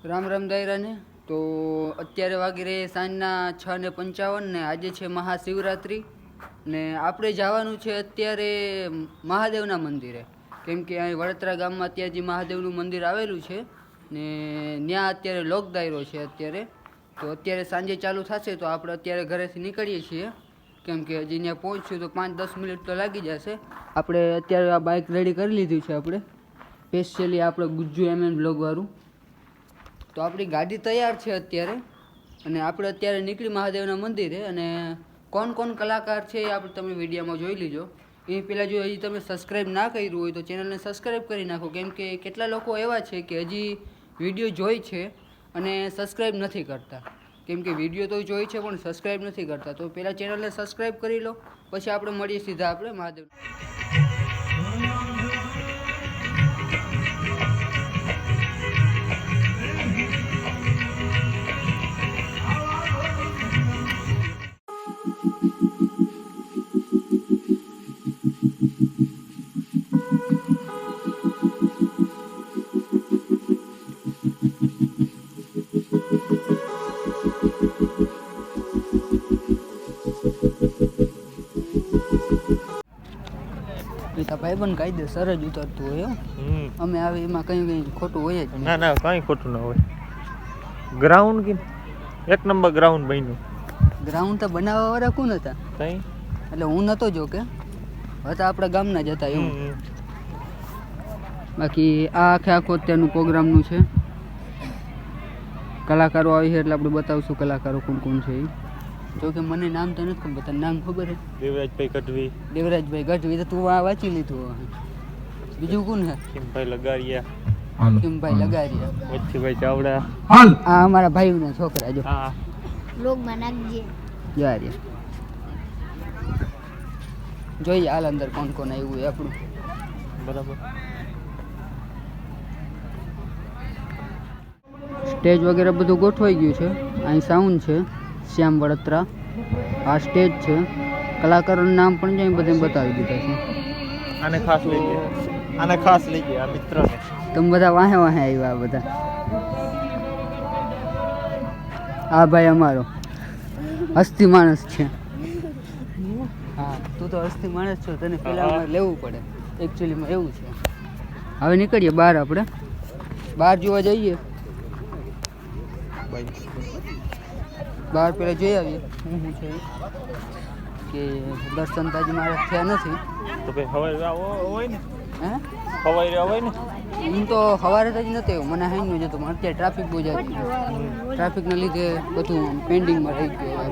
રામ રામ દાયરાને. તો અત્યારે વાગી રહે સાંજના 6:55 ને આજે છે મહાશિવરાત્રિ ને આપણે જવાનું છે અત્યારે મહાદેવના મંદિરે, કેમ કે અહીં વડોદરા ગામમાં અત્યારે જે મહાદેવનું મંદિર આવેલું છે ને ત્યાં અત્યારે લોક દાયરો છે અત્યારે. તો અત્યારે સાંજે ચાલુ થશે તો આપણે અત્યારે ઘરેથી નીકળીએ છીએ, કેમ કે હજી ત્યાં પહોંચશું તો 5-10 મિનિટ તો લાગી જશે. આપણે અત્યારે આ બાઇક રેડી કરી લીધું છે આપણે સ્પેશિયલી આપણે ગુજ્જુ બ્લોગવાળું. તો આપણી ગાડી તૈયાર છે અત્યારે અને આપણે અત્યારે નીકળી મહાદેવના મંદિરે. અને કોણ કોણ કલાકાર છે એ આપણે તમે વિડીયોમાં જોઈ લીજો. એ પહેલાં જો હજી તમે સબસ્ક્રાઈબ ના કર્યું હોય તો ચેનલને સબસ્ક્રાઈબ કરી નાખો, કેમ કે કેટલા લોકો એવા છે કે હજી વિડીયો જોઈ છે અને સબસ્ક્રાઈબ નથી કરતા, કેમ કે વિડીયો તો જોઈ છે પણ સબસ્ક્રાઈબ નથી કરતા. તો પહેલાં ચેનલને સબસ્ક્રાઈબ કરી લો, પછી આપણે મળીએ સીધા આપણે મહાદેવ. ભાઈ પણ કાયદેસર જ ઉતરતું હોય. અમે આવે એમાં કઈ ખોટું હોય જ ના ના, કઈ ખોટું ના હોય. ગ્રાઉન્ડ કે એક નંબર ગ્રાઉન્ડ બન્યું. ગ્રાઉન્ડ તો બનાવવા વાળા કોણ હતા? કઈ એટલે હું નતો જો કે હતા આપણા ગામના જ હતા એવું. બાકી આ આખો અત્યારનું પ્રોગ્રામનું છે. કલાકારો આવી છે એટલે આપણે બતાવશું કલાકારો કોણ કોણ છે એ. જો કે મને નામ તો નથી ખબર. તને નામ ખબર છે? દેવરાજભાઈ ગઢવી. દેવરાજભાઈ ગઢવી તો તું આ વાંચી લીધું. બીજું કોણ છે? કિમભાઈ લગારિયા. કિમભાઈ લગારિયા. વચ્ચીભાઈ ચાવડા. આ અમારા ભાઈના છોકરા જો. હા લોગમાં નાખજે. જારિયા. જોઈએ હાલ અંદર કોણ કોણ આવ્યું હોય આપણું. બરાબર. સ્ટેજ વગેરે બધું ગોઠવાઈ ગયું છે. અહીં સાઉન્ડ છે શ્યામ વડોદરા. આ સ્ટેજ છે. કલાકારોનું નામ પણ અહીં બધે બતાવી દીધા છે. આને ખાસ લઈ ગયા. આને ખાસ લઈ ગયા આ મિત્રને. તમે બધા વાહે વાહે આવ્યા આ બધા. આ ભાઈ અમારો હસ્તી માણસ છે. હા તું તો હસ્તી માણસ છો, તને પેલા અમારે લેવું પડે એકચ્યુઅલીમાં એવું છે. હવે નીકળીએ બહાર, આપણે બહાર જોવા જઈએ. બહાર પેલા જોઈ આવીએ હું છે કે દર્શન તાજી મારા થયા નથી. તો ભાઈ હવાઈ હોય ને? હે હવાઈ હોય ને? હું તો સવારે જ નથી આવ્યો, મને હાઈનું જતો પણ અત્યારે ટ્રાફિક બહુ જાય. ટ્રાફિકના લીધે બધું પેન્ડિંગમાં રહી ગયું.